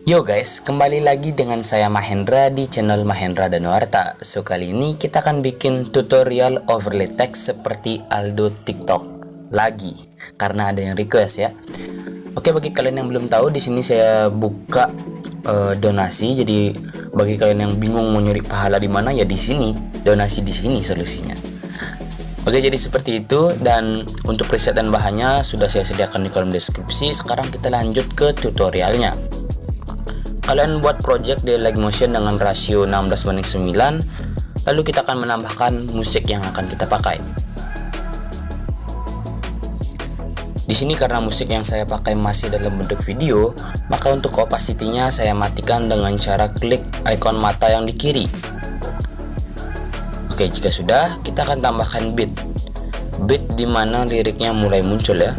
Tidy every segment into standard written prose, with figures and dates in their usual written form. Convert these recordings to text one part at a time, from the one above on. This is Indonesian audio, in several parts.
Yo guys, kembali lagi dengan saya Mahendra di channel Mahendra Danuarta. So kali ini kita akan bikin tutorial overlay text seperti Aldo TikTok lagi, karena ada yang request ya. Oke, bagi kalian yang belum tahu, di sini saya buka donasi. Jadi bagi kalian yang bingung mau nyari pahala di mana, ya di sini, donasi di sini solusinya. Oke, jadi seperti itu, dan untuk preset dan bahannya sudah saya sediakan di kolom deskripsi. Sekarang kita lanjut ke tutorialnya. Kalian buat project di Lightmotion dengan rasio 16:9, lalu kita akan menambahkan musik yang akan kita pakai. Di sini karena musik yang saya pakai masih dalam bentuk video, maka untuk opacity-nya saya matikan dengan cara klik icon mata yang di kiri. Oke, jika sudah, kita akan tambahkan beat dimana liriknya mulai muncul ya.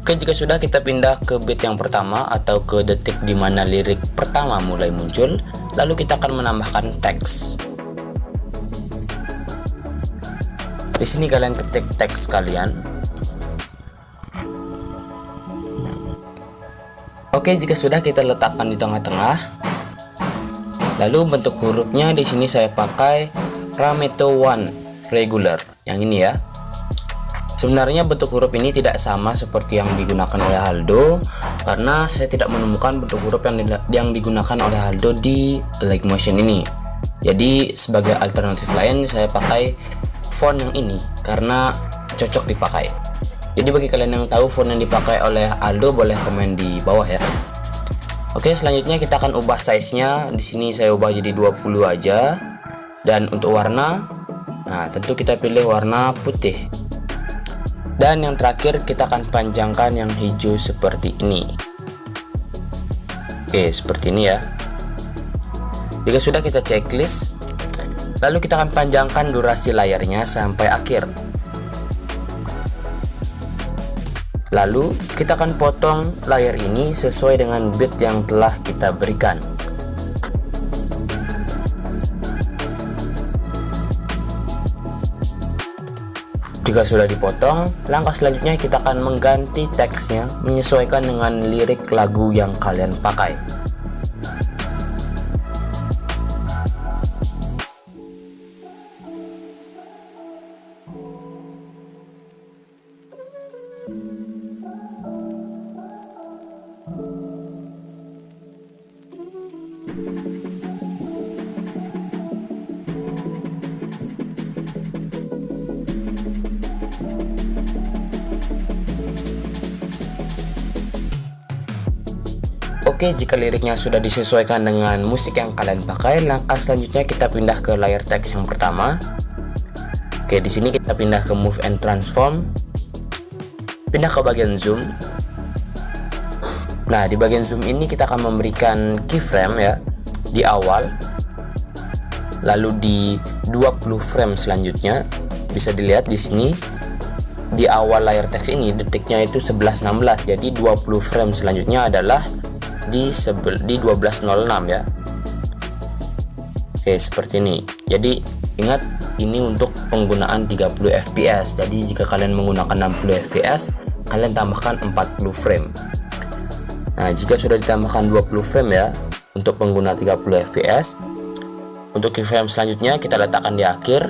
Oke, jika sudah, kita pindah ke beat yang pertama atau ke detik di mana lirik pertama mulai muncul, lalu kita akan menambahkan teks. Di sini kalian ketik teks kalian. Oke, jika sudah, kita letakkan di tengah-tengah. Lalu bentuk hurufnya di sini saya pakai Rameto One regular, yang ini ya. Sebenarnya bentuk huruf ini tidak sama seperti yang digunakan oleh Aldo, karena saya tidak menemukan bentuk huruf yang digunakan oleh Aldo di Lightmotion ini. Jadi sebagai alternatif lain saya pakai font yang ini karena cocok dipakai. Jadi bagi kalian yang tahu font yang dipakai oleh Aldo, boleh komen di bawah ya. Oke, selanjutnya kita akan ubah size-nya. Di sini saya ubah jadi 20 aja. Dan untuk warna, nah tentu kita pilih warna putih. Dan yang terakhir kita akan panjangkan yang hijau seperti ini. Oke, seperti ini ya. Jika sudah, kita checklist. Lalu kita akan panjangkan durasi layarnya sampai akhir. Lalu kita akan potong layar ini sesuai dengan beat yang telah kita berikan. Jika sudah dipotong, langkah selanjutnya kita akan mengganti teksnya menyesuaikan dengan lirik lagu yang kalian pakai. Oke, jika liriknya sudah disesuaikan dengan musik yang kalian pakai, langkah selanjutnya kita pindah ke layar teks yang pertama. Oke, di sini kita pindah ke Move and Transform. Pindah ke bagian zoom. Nah, di bagian zoom ini kita akan memberikan keyframe ya di awal. Lalu di 20 frame selanjutnya bisa dilihat di sini di awal layar teks ini detiknya itu 11:16. Jadi 20 frame selanjutnya adalah di 12:06 ya. Oke, seperti ini. Jadi ingat, ini untuk penggunaan 30 fps. Jadi jika kalian menggunakan 60 fps, kalian tambahkan 40 frame. Nah, jika sudah ditambahkan 20 frame ya untuk pengguna 30 fps, untuk keyframe selanjutnya kita letakkan di akhir.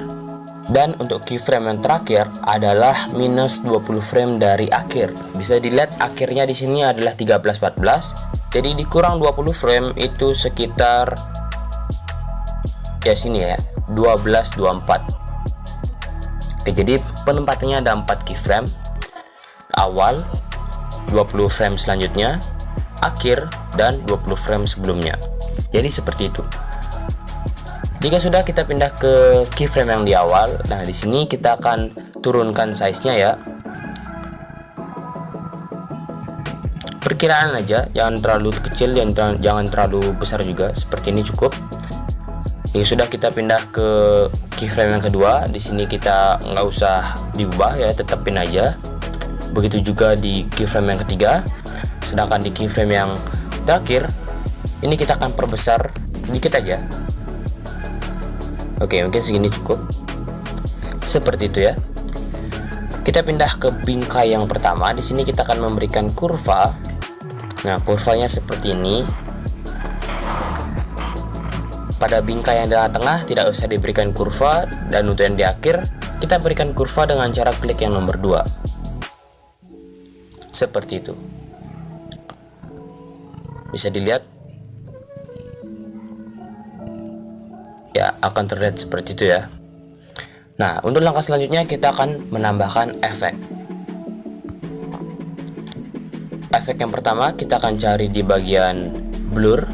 Dan untuk keyframe yang terakhir adalah minus 20 frame dari akhir. Bisa dilihat akhirnya di sini adalah 13:14. Jadi dikurang 20 frame itu sekitar ya sini ya 12:24. Oke, jadi penempatannya ada 4 keyframe. Awal, 20 frame selanjutnya, akhir, dan 20 frame sebelumnya. Jadi seperti itu. Jika sudah, kita pindah ke keyframe yang di awal. Nah, di sini kita akan turunkan size-nya ya. Perkiraan aja, jangan terlalu kecil dan jangan terlalu besar juga. Seperti ini cukup. Jika sudah, kita pindah ke keyframe yang kedua. Di sini kita nggak usah diubah ya, tetapin aja. Begitu juga di keyframe yang ketiga. Sedangkan di keyframe yang terakhir, ini kita akan perbesar dikit aja. Oke, mungkin segini cukup. Seperti itu ya. Kita pindah ke bingkai yang pertama. Di sini kita akan memberikan kurva Nah, kurvanya seperti ini. Pada bingkai yang di tengah tidak usah diberikan kurva, dan untuk yang di akhir kita berikan kurva dengan cara klik yang nomor 2. Seperti itu. Bisa dilihat. Ya, akan terlihat seperti itu ya. Nah, untuk langkah selanjutnya kita akan menambahkan efek. Efek yang pertama kita akan cari di bagian blur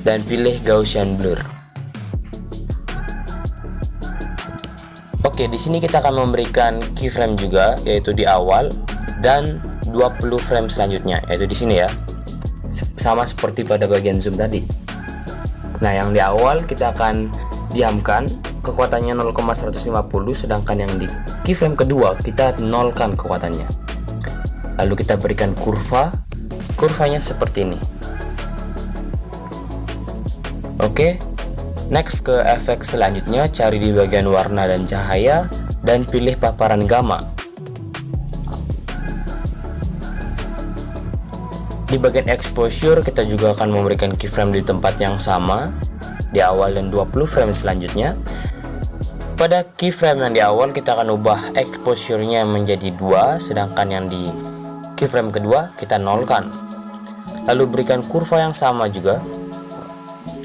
dan pilih Gaussian blur. Oke, di sini kita akan memberikan keyframe juga, yaitu di awal dan 20 frame selanjutnya, yaitu di sini ya. Sama seperti pada bagian zoom tadi. Nah, yang di awal kita akan diamkan kekuatannya 0,150, sedangkan yang di keyframe kedua kita nolkan kekuatannya. Lalu kita berikan kurvanya seperti ini. Oke, next ke efek selanjutnya, cari di bagian warna dan cahaya dan pilih paparan gamma. Di bagian exposure kita juga akan memberikan keyframe di tempat yang sama di awal dan 20 frame selanjutnya. Pada keyframe yang di awal kita akan ubah exposure-nya menjadi 2, sedangkan yang di keyframe kedua kita nolkan. Lalu berikan kurva yang sama juga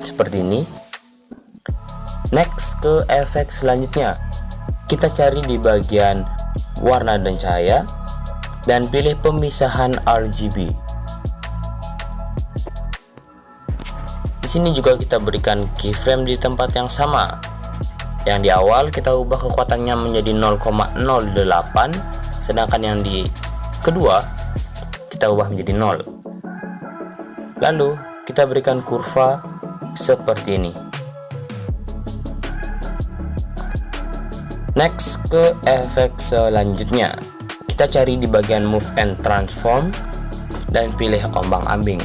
seperti ini. Next ke efek selanjutnya, kita cari di bagian warna dan cahaya dan pilih pemisahan RGB. Di sini juga kita berikan keyframe di tempat yang sama. Yang di awal kita ubah kekuatannya menjadi 0,08, sedangkan yang di kedua kita ubah menjadi 0. Lalu kita berikan kurva seperti ini. Next ke efek selanjutnya, kita cari di bagian move and transform dan pilih ombang-ambing.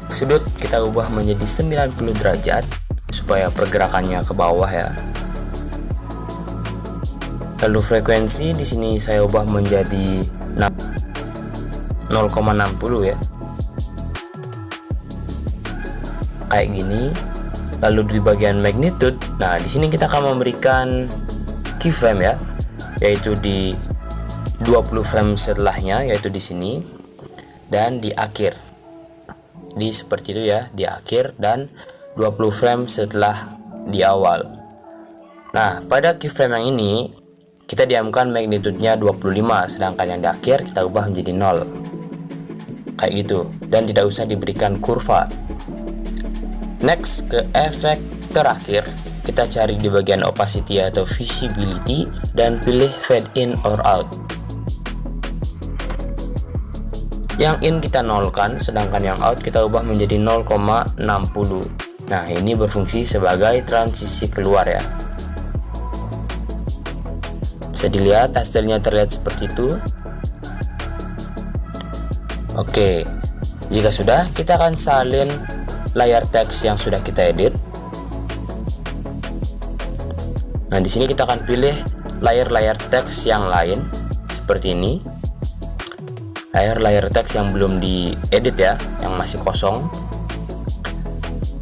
Sudut kita ubah menjadi 90 derajat supaya pergerakannya ke bawah ya. Lalu frekuensi di sini saya ubah menjadi 0,60 ya. Kayak gini. Lalu di bagian magnitude, nah di sini kita akan memberikan keyframe ya, yaitu di 20 frame setelahnya, yaitu di sini dan di akhir. Di seperti itu ya, di akhir dan 20 frame setelah di awal. Nah, pada keyframe yang ini kita diamkan magnitude-nya 25, sedangkan yang di akhir kita ubah menjadi 0. Kayak gitu, dan tidak usah diberikan kurva. Next ke efek terakhir, kita cari di bagian opacity atau visibility dan pilih fade in or out. Yang in kita nolkan, sedangkan yang out kita ubah menjadi 0,60. Nah, ini berfungsi sebagai transisi keluar ya. Bisa dilihat hasilnya terlihat seperti itu. Oke, jika sudah, kita akan salin layar teks yang sudah kita edit. Nah, di sini kita akan pilih layar teks yang lain seperti ini. Layar teks yang belum diedit ya, yang masih kosong.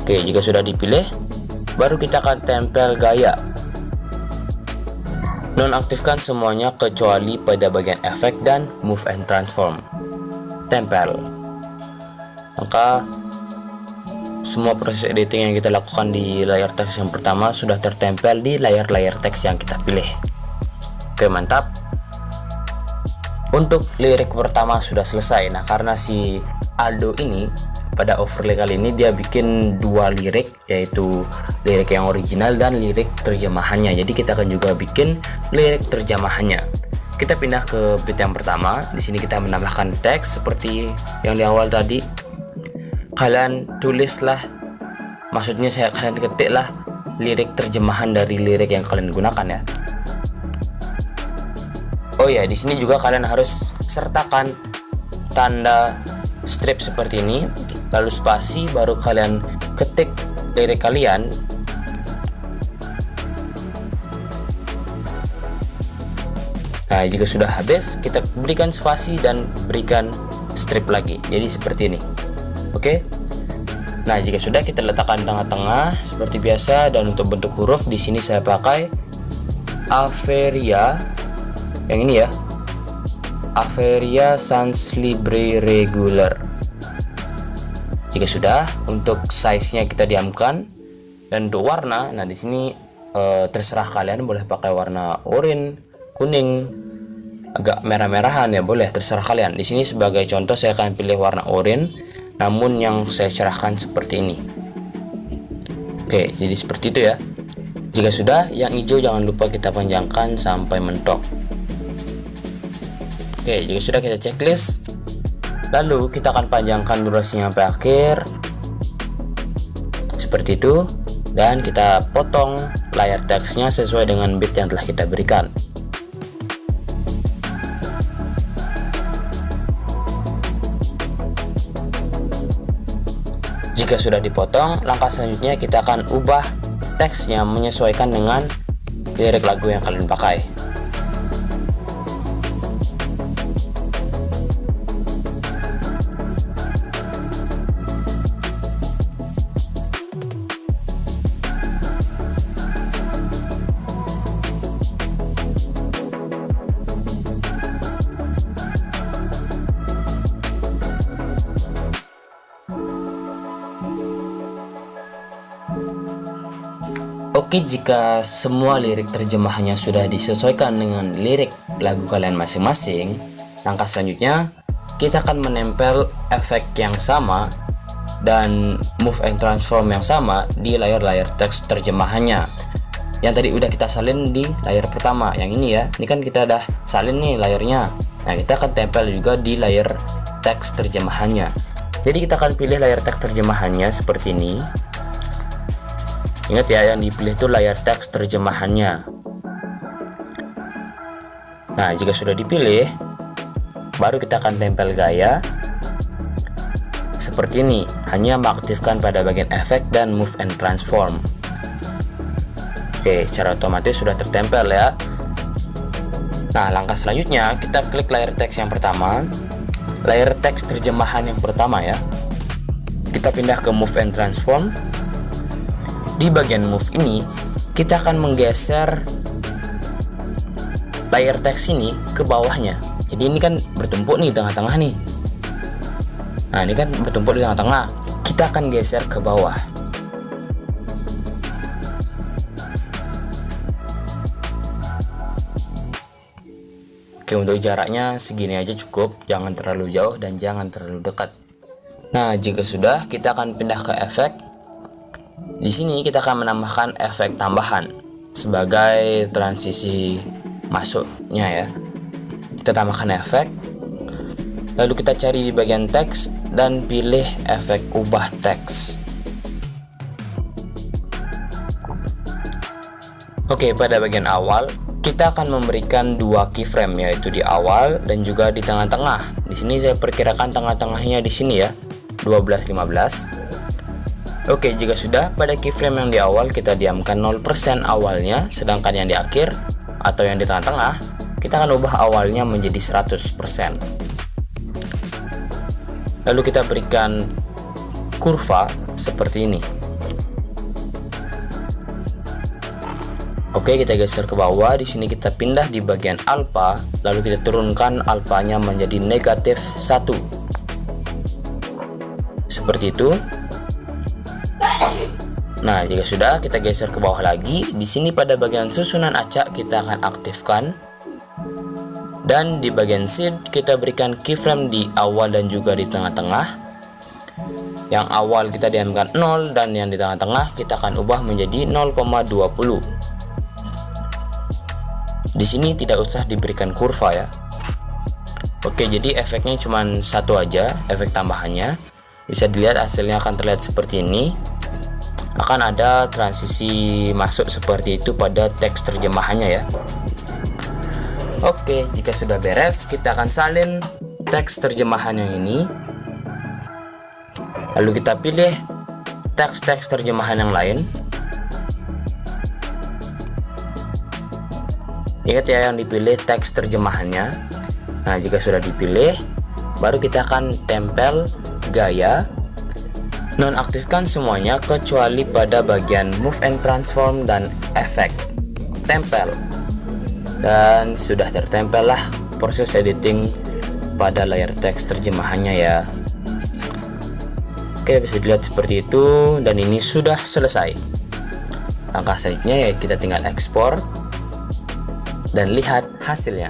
Oke, jika sudah dipilih, baru kita akan tempel gaya. Nonaktifkan semuanya kecuali pada bagian efek dan move and transform. Tempel. Maka semua proses editing yang kita lakukan di layar teks yang pertama sudah tertempel di layar teks yang kita pilih. Oke, mantap. Untuk lirik pertama sudah selesai. Nah, karena si Aldo ini pada overlay kali ini dia bikin dua lirik, yaitu lirik yang original dan lirik terjemahannya. Jadi kita akan juga bikin lirik terjemahannya. Kita pindah ke bit yang pertama. Di sini kita menambahkan teks seperti yang di awal tadi. Kalian tulislah, maksudnya kalian ketiklah lirik terjemahan dari lirik yang kalian gunakan ya. Oh ya, di sini juga kalian harus sertakan tanda strip seperti ini, lalu spasi, baru kalian ketik lirik kalian. Nah, jika sudah habis, kita berikan spasi dan berikan strip lagi. Jadi seperti ini. Oke. Nah, jika sudah, kita letakkan di tengah-tengah seperti biasa, dan untuk bentuk huruf di sini saya pakai Averia yang ini ya. Averia Sans Libre Regular. Jika sudah, untuk size-nya kita diamkan, dan untuk warna, nah di sini terserah kalian, boleh pakai warna oranye, kuning, agak merah-merahan ya, boleh, terserah kalian. Di sini sebagai contoh saya akan pilih warna oranye, namun yang saya cerahkan seperti ini. Oke, jadi seperti itu ya. Jika sudah, yang hijau jangan lupa kita panjangkan sampai mentok. Oke, jika sudah, kita checklist. Lalu kita akan panjangkan durasinya sampai akhir. Seperti itu. Dan kita potong layar teksnya sesuai dengan bit yang telah kita berikan. Jika sudah dipotong, langkah selanjutnya kita akan ubah teksnya menyesuaikan dengan lirik lagu yang kalian pakai. Oke, jika semua lirik terjemahannya sudah disesuaikan dengan lirik lagu kalian masing-masing, langkah selanjutnya kita akan menempel efek yang sama dan move and transform yang sama di layar-layar teks terjemahannya. Yang tadi udah kita salin di layar pertama, yang ini ya. Ini kan kita udah salin nih layarnya. Nah, kita akan tempel juga di layar teks terjemahannya. Jadi kita akan pilih layar teks terjemahannya seperti ini. Ingat ya, yang dipilih itu layar teks terjemahannya. Nah, jika sudah dipilih, baru kita akan tempel gaya seperti ini, hanya mengaktifkan pada bagian efek dan move and transform. Oke, secara otomatis sudah tertempel ya. Nah, langkah selanjutnya kita klik layar teks yang pertama, layar teks terjemahan yang pertama ya. Kita pindah ke move and transform. Di bagian move ini, kita akan menggeser layar teks ini ke bawahnya. Jadi ini kan bertumpuk nih di tengah-tengah nih. Nah, ini kan bertumpuk di tengah-tengah. Kita akan geser ke bawah. Oke, untuk jaraknya segini aja cukup, jangan terlalu jauh dan jangan terlalu dekat. Nah, jika sudah, kita akan pindah ke efek. Di sini kita akan menambahkan efek tambahan sebagai transisi masuknya ya. Kita tambahkan efek. Lalu kita cari di bagian teks dan pilih efek ubah teks. Oke, pada bagian awal kita akan memberikan dua keyframe, yaitu di awal dan juga di tengah-tengah. Di sini saya perkirakan tengah-tengahnya di sini ya, 12-15. Oke, jika sudah, pada keyframe yang di awal kita diamkan 0% awalnya, sedangkan yang di akhir atau yang di tengah-tengah kita akan ubah awalnya menjadi 100%. Lalu kita berikan kurva seperti ini. Oke, kita geser ke bawah. Di sini kita pindah di bagian alpha, lalu kita turunkan alfanya menjadi -1. Seperti itu. Nah, jika sudah, kita geser ke bawah lagi. Di sini pada bagian susunan acak kita akan aktifkan. Dan di bagian seed kita berikan keyframe di awal dan juga di tengah-tengah. Yang awal kita diamkan 0 dan yang di tengah-tengah kita akan ubah menjadi 0,20. Di sini tidak usah diberikan kurva ya. Oke, jadi efeknya cuma satu aja, efek tambahannya. Bisa dilihat hasilnya akan terlihat seperti ini. Akan ada transisi masuk seperti itu pada teks terjemahannya ya. Oke, jika sudah beres, kita akan salin teks terjemahan yang ini. Lalu kita pilih teks-teks terjemahan yang lain. Ingat ya, yang dipilih teks terjemahannya. Nah, jika sudah dipilih, baru kita akan tempel gaya. Nonaktifkan semuanya kecuali pada bagian move and transform dan efek. Tempel. Dan sudah tertempel lah proses editing pada layar teks terjemahannya ya. Oke, bisa dilihat seperti itu, dan ini sudah selesai. Langkah selanjutnya ya kita tinggal ekspor dan lihat hasilnya.